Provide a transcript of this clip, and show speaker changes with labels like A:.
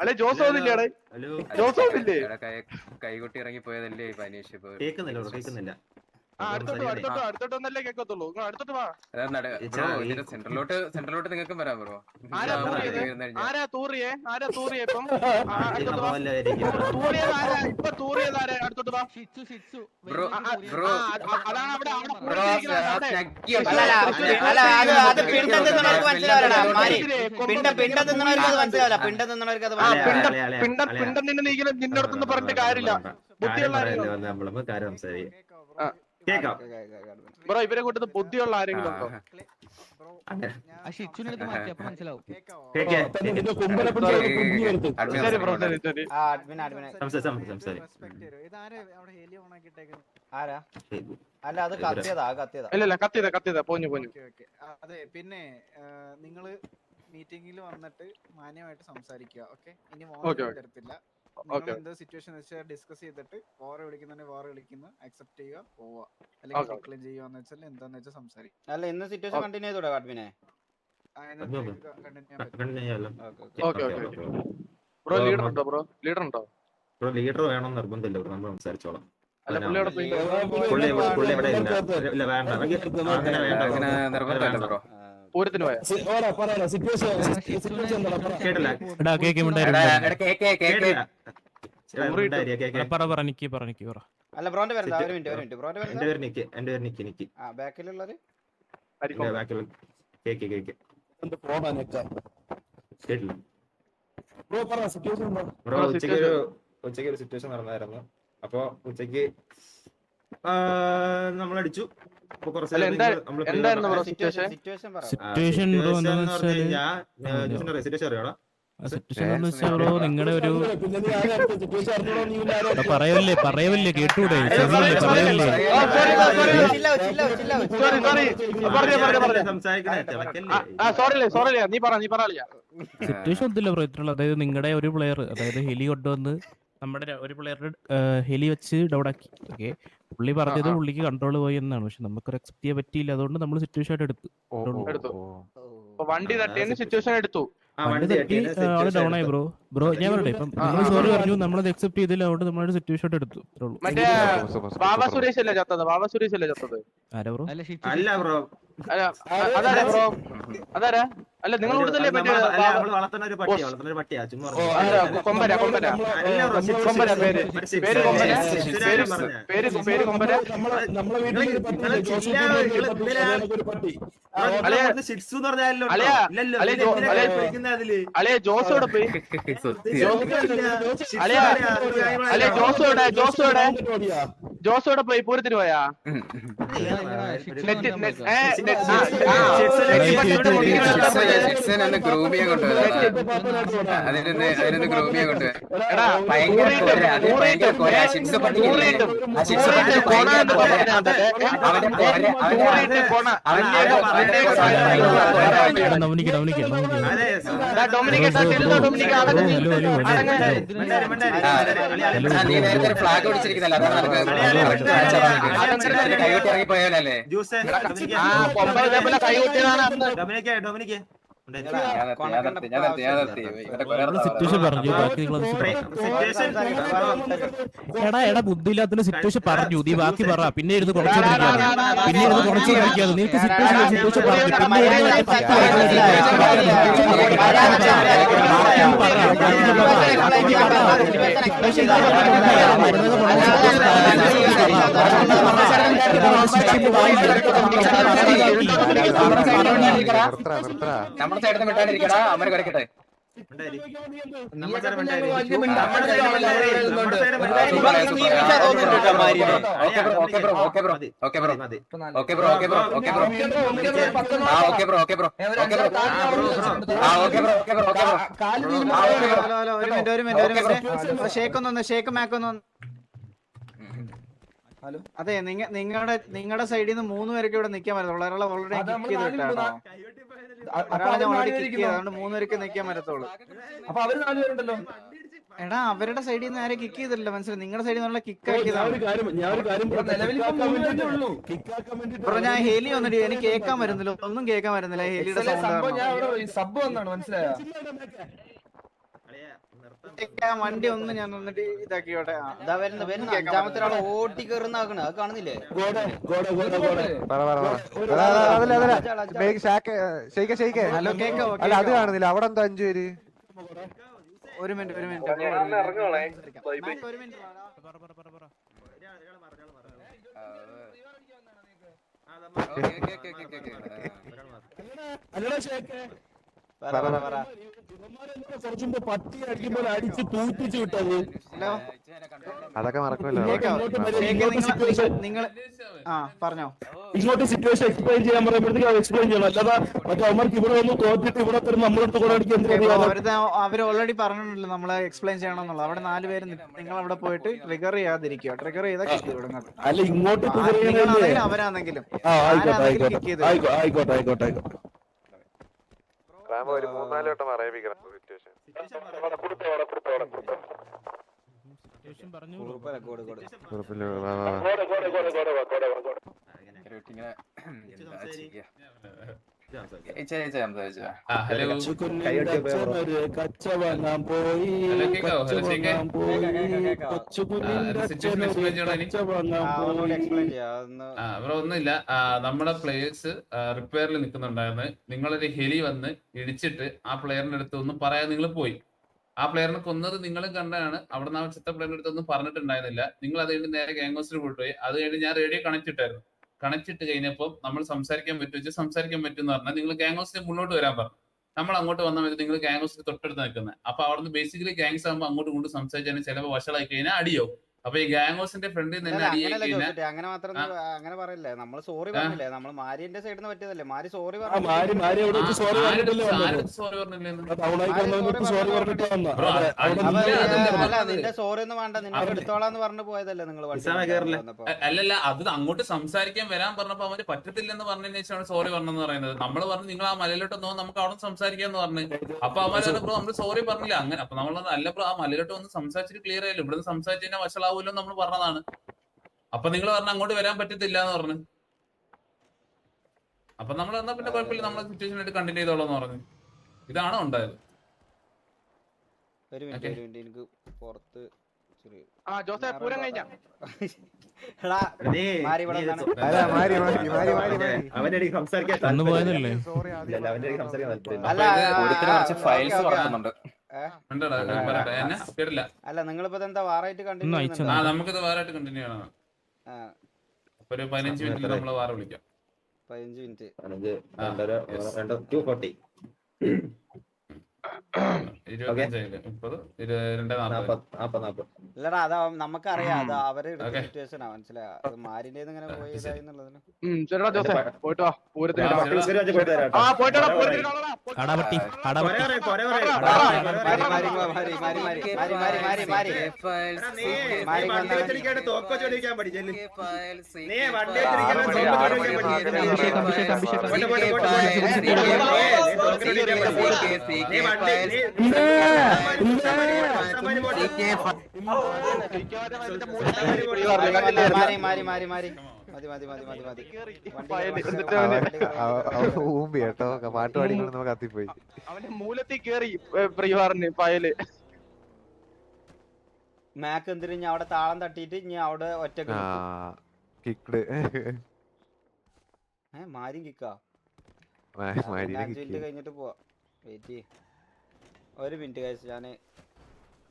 A: അല്ലെ ജോസോന്നില്ലേ
B: കൈകൊട്ടി ഇറങ്ങി പോയതല്ലേ പനീഷ് ഇപ്പൊ
C: കേക്കുന്നില്ല
A: അടുത്തോട്ടൊന്നല്ലേ കേക്കത്തുള്ളൂ അടുത്തോട്ട് വാ.
B: സെൻട്രലോട്ട് നിങ്ങൾക്കും വരാം ബ്രോ.
A: ആരാ തൂറിയേ ഇപ്പം ഇപ്പൊ തൂറിയതാരെ അടുത്തോട്ട് വാ. അതാണ് അവിടെ പിണ്ടം നിന്നടുത്തൊന്നും പറഞ്ഞിട്ട് കാര്യമില്ല. ബ്രോ ഇവരെ കൂട്ടത്ത് ബുദ്ധിയുള്ള ആരെങ്കിലും ഉണ്ടോ? കത്തിയതാ പോഞ്ഞു.
D: അതെ, പിന്നെ നിങ്ങള് മീറ്റിംഗിൽ വന്നിട്ട് മാന്യമായിട്ട് സംസാരിക്കുക. ഓക്കെ, ഇനി തരത്തില്ല. എന്ത് സിറ്റുവേഷൻ വെച്ചാൽ ഡിസ്കസ് ചെയ്തിട്ട് വാർ വിളിക്കുന്ന അക്സെപ്റ്റ് ചെയ്യുക, പോവുക. അല്ലെങ്കിൽ ഡിക്ലൈൻ ചെയ്യുകയെന്ന് വെച്ചാൽ എന്താന്ന് വെച്ചാൽ സംസാരിക്കും.
E: അല്ല ഇന്ന് സിറ്റുവേഷൻ കണ്ടിന്യൂ ചെയ്തൂടെ അഡ്മിനെ?
C: ലീഡർ വേണം നിർബന്ധമില്ല, നമ്മൾ സംസാരിച്ചോളാം.
A: പൂരത്തിന് പോയാ
E: അല്ല ബ്രോന്റെ പേര് ഒരു മിനിറ്റ്
C: എന്റെ പേര് നിക്കി.
E: ബാക്കിലുള്ളത്
C: ഉച്ചയ്ക്ക് ഒരു സിറ്റുവേഷൻ നടന്നായിരുന്നു. അപ്പൊ ഉച്ചക്ക് നമ്മളടിച്ചു.
F: നിങ്ങളുടെ ഒരു പറയല്ലേ കേട്ടൂടെ? സിറ്റുവേഷൻ ഒന്നുമില്ല ബ്രോ, ഇത്രയുള്ളൂ. അതായത് നിങ്ങളുടെ ഒരു പ്ലെയർ, അതായത് ഹെലി കൊണ്ടുവന്ന് നമ്മുടെ ഒരു പ്ലെയറുടെ ഹെലി വെച്ച് ഡൗൺ ആക്കി. ഓക്കെ, പുള്ളി പറഞ്ഞത് പുള്ളിക്ക് കൺട്രോൾ പോയി എന്നാണ്. പക്ഷെ നമുക്കൊരു അക്സെപ്റ്റ് ചെയ്യാൻ പറ്റിയില്ല. അതുകൊണ്ട് നമ്മൾ സിറ്റുവേഷൻ ആയിട്ട് എടുത്തു.
A: വണ്ടി തട്ടിയെന്ന് സിറ്റുവേഷൻ എടുത്തു.
F: വണ്ടി തട്ടി ആള് ഡൗൺ ആയി ബ്രോ. ഞാൻ പറയട്ടെ, ഇപ്പം നിങ്ങൾ സോറി പറഞ്ഞു, നമ്മളത് അക്സെപ്റ്റ് ചെയ്തില്ല. അതുകൊണ്ട് നമ്മളൊരു സിറ്റുവേഷൻ ആയിട്ട് എടുത്തു.
A: മറ്റേ ബാബ സുരേഷ് അല്ലേ ചത്തത്?
F: ആരാ ബ്രോ?
C: അല്ല ബ്രോ,
A: അതാരാ ബ്രോ? അതാരാ? അല്ല നിങ്ങൾ കൊടുത്തല്ലേ മറ്റേ
C: പട്ടിയാ.
A: കൊമ്പര കൊമ്പര അളിയ ജോസോടെ പോയി. ജോസോടെ പോയി പൂരത്തിന് പോയാ?
B: ഗ്രൂമിയെ കൊണ്ടുപോയി. ഫ്ലാഗ് പിടിച്ചിരിക്കുന്നല്ലേ, കൈകൊട്ടി ഇറങ്ങി പോയാലല്ലേ?
F: സിറ്റുവേഷൻ പറഞ്ഞു. എടാ ബുദ്ധിയില്ലാത്ത സിറ്റുവേഷൻ പറഞ്ഞു. നീ ബാക്കി പറ. പിന്നെ ഇരുന്ന് കുറച്ചുകൊണ്ടിരിക്കാതെ നിനക്ക് സിറ്റുവേഷൻ പറഞ്ഞു.
B: നമ്മുടെ സൈഡിൽ നിന്ന് വിട്ടാണ്ടിരിക്കടാ, അമ്മ കിടക്കട്ടെ.
D: അതെ, നിങ്ങളുടെ സൈഡിൽ നിന്ന് 3 പേരൊക്കെ ഇവിടെ നിൽക്കാൻ പറ്റത്തുള്ളൂ. ഒരാളെ ഓൾറെഡി കിക്ക് ചെയ്തിട്ടാണോ? ഒരാളെ ഞാൻ ഓൾറെഡി കിക്ക് ചെയ്തതുകൊണ്ട് 3 പേരൊക്കെ നിൽക്കാൻ പറ്റത്തുള്ളൂ.
G: അപ്പൊ അവര് 4 പേരുണ്ടല്ലോ.
D: എടാ അവരുടെ സൈഡിൽ നിന്ന് ആരെ കിക്ക് ചെയ്തില്ല മനസ്സിലായി നിങ്ങളുടെ സൈഡിൽ നിന്നുള്ള കിക്ക് ആക്കിയതാണ് ബ്രോ ഞാൻ ഹെലി വന്നിട്ട് എനിക്ക് കേൾക്കാൻ വരുന്നില്ല ഒന്നും കേൾക്കാൻ വരുന്നില്ല ഹെലിയുടെ
B: സബ് വന്നാണ് മനസ്സിലായോ
D: വണ്ടി ഒന്ന് ഞാൻ വന്നിട്ട് ഇതാക്കിയോട്ടെ
E: ഇതാ വരുന്ന അഞ്ചാമത്തെ ഒരാൾ ഓട്ടി കയറുന്നാക്കണ അത് കാണുന്നില്ലേ
D: ഹലോ കേക്കോ
G: അല്ല അത് കാണുന്നില്ല അവിടെ എന്താ 5 പേര്
D: ഒരു മിനിറ്റ് ഒരു മിനിറ്റ് ഒരു മിനിറ്റ്
H: പട്ടി അടിക്കുമ്പോൾ അടിച്ച് തൂറ്റിച്ച് വിട്ടത്
G: അതൊക്കെ മറക്കുമല്ലോ
D: നിങ്ങൾ ആ പറഞ്ഞോ
H: ഇങ്ങോട്ട് സിറ്റുവേഷൻ എക്സ്പ്ലെയിൻ ചെയ്യാൻ പറയുമ്പോഴത്തേക്ക് അത് എക്സ്പ്ലെയിൻ ചെയ്യണം അല്ലാതെ മറ്റേ അവർക്ക് ഇവിടെ വന്ന് തോറ്റിട്ട് ഇവിടെ തരുന്ന നമ്മളടുത്ത് കൂടെ അടിക്കാൻ
D: അവർ ഓൾറെഡി പറഞ്ഞിട്ടുണ്ടല്ലോ നമ്മളെ എക്സ്പ്ലെയിൻ ചെയ്യണമെന്നുള്ളത് അവിടെ 4 പേര് നിങ്ങൾ അവിടെ പോയിട്ട് ട്രിഗർ ചെയ്യാതിരിക്കുക ട്രിഗർ ചെയ്താൽ കിക്ക് തുടങ്ങും
H: അല്ല ഇങ്ങോട്ട്
D: അവരാണെങ്കിലും
H: ആയിക്കോട്ടെ
G: ഒരു 3-4 വട്ടം പറയിപ്പിക്കണം സിറ്റുവേഷൻ
F: പറഞ്ഞു
I: ഒന്നുമില്ല നമ്മുടെ പ്ലേയേഴ്സ് റിപ്പയറിൽ നിൽക്കുന്നുണ്ടായിരുന്നു നിങ്ങളൊരു ഹെലി വന്ന് ഇടിച്ചിട്ട് ആ പ്ലെയറിന്റെ അടുത്ത് ഒന്നും പറയാതെ നിങ്ങൾ പോയി ആ പ്ലെയറിനെ കൊന്നത് നിങ്ങളും കണ്ടാണ് അവിടെ നിന്ന് ആ ചിത്ത പ്ലെയറിന്റെ അടുത്ത് ഒന്നും പറഞ്ഞിട്ടുണ്ടായിരുന്നില്ല നിങ്ങൾ അത് കഴിഞ്ഞ് നേരെ ഗാംഗോസിൽ പോയി അത് കഴിഞ്ഞ് ഞാൻ റേഡിയോ കണക്ട് ഇട്ടായിരുന്നു കണക്ട് ഇട്ട് കഴിഞ്ഞപ്പോൾ നമ്മൾ സംസാരിക്കാൻ പറ്റും സംസാരിക്കാൻ പറ്റും എന്ന് പറഞ്ഞാൽ നിങ്ങൾ ഗാംഗോസിന് മുന്നോട്ട് വരാൻ പറഞ്ഞു നമ്മൾ അങ്ങോട്ട് വന്ന സമയത്ത് നിങ്ങൾ ഗാംഗോസിന് തൊട്ടടുത്ത് നിൽക്കുന്നത് അപ്പൊ അവിടുന്ന് ബേസിക്കലി ഗാങ്സ് ആകുമ്പോൾ അങ്ങോട്ടും ഇങ്ങോട്ടും സംസാരിച്ചാൽ ചിലപ്പോൾ വഷളായി കഴിഞ്ഞാൽ അടിയാവും അപ്പൊ ഈ ഗാംഗോസിന്റെ ഫ്രണ്ടിൽ നിന്ന്
E: അങ്ങനെ മാത്രം അങ്ങനെ പറയില്ലേ നമ്മള് സോറി പറഞ്ഞില്ലേ നമ്മൾ മാരിന്റെ സൈഡിൽ നിന്ന് പറ്റിയതല്ലേ മാരി സോറി അല്ല നിന്റെ സോറി ഒന്നും വേണ്ട നിന്നെ എടുത്തോളാന്ന് പറഞ്ഞു പോയതല്ലേ നിങ്ങൾ
I: അല്ലല്ല അത് അങ്ങോട്ട് സംസാരിക്കാൻ വരാൻ പറഞ്ഞപ്പോ അവര് പറ്റത്തില്ലെന്ന് പറഞ്ഞതിന് ശേഷമാണ് സോറി പറഞ്ഞെന്ന് പറയുന്നത് നമ്മൾ പറഞ്ഞു നിങ്ങൾ ആ മലയിലോട്ട് വന്നോ നമുക്ക് അവിടെ സംസാരിക്കാന്ന് പറഞ്ഞു അപ്പൊ അവര് നമ്മൾ സോറി പറഞ്ഞില്ല അങ്ങനെ അപ്പൊ നമ്മൾ അല്ല ബ്രോ ആ മലയിലോട്ട് വന്ന് സംസാരിച്ചിട്ട് ക്ലിയർ ആയില്ല ഇവിടുന്ന് സംസാരിച്ച് കഴിഞ്ഞാൽ വഷളാവൂല്ലോ നമ്മൾ പറഞ്ഞതാണ് അപ്പൊ നിങ്ങൾ പറഞ്ഞ അങ്ങോട്ട് വരാൻ പറ്റത്തില്ല എന്ന് പറഞ്ഞു അപ്പൊ നമ്മൾ എന്നാ പിന്നെ കുഴപ്പമില്ല നമ്മളെ സിറ്റുവേഷൻ ആയിട്ട് കണ്ടിന്യൂ ചെയ്തോളാന്ന് പറഞ്ഞു ഇതാണോ ഉണ്ടായത്
E: എനിക്ക് പുറത്ത്
A: പൂരം കഴിഞ്ഞ
C: അവന്റെ സംസാരിക്കാൻ
F: അന്ന് പോയതല്ലേ
C: അവന്റെ സംസാരിക്കാൻ താല്പര്യം
B: ഫയൽസ് തുറക്കുന്നുണ്ട്
I: കേട്ടില്ല
E: അല്ല നിങ്ങളിപ്പോ എന്താ വാറായിട്ട്
F: അയച്ചതാ.
I: നമുക്കിത് വേറായിട്ട് കണ്ടിന്യൂ ചെയ്യണം ഒരു 15 മിനിറ്റിൽ നമ്മള് വേറെ വിളിക്കാം
E: 15 മിനിറ്റ്
C: 240
E: ഇല്ലടാ അതാ നമുക്കറിയാം അത് അവര് സിറ്റുവേഷനാ മനസ്സിലായ അത് മാരിന്റെ ഇങ്ങനെ പോയതാന്നുള്ളതിന്
A: പോയിട്ട് വാ പൂരത്തിന്
F: അടപട്ടി അടപട്ടി
G: ഊമ്പി കേട്ടോ പാട്ട് പാടിക്കൊണ്ട് നമുക്ക് കത്തിപ്പോയി
A: അവന്റെ മൂലത്തിൽ കേറി പ്രിയവാറിന് പയല്
E: മാക്ക് എന്തിനും അവിടെ താളം തട്ടിയിട്ട് ഇനി അവിടെ ഒറ്റക്ക്
G: കിക്ഡ്
E: മാരി കിക്കാ 5 മിനിറ്റ് കഴിഞ്ഞിട്ട് പോവാ വെയിറ്റ് ഒരു മിനിറ്റ് കഴിച്ച് ഞാന്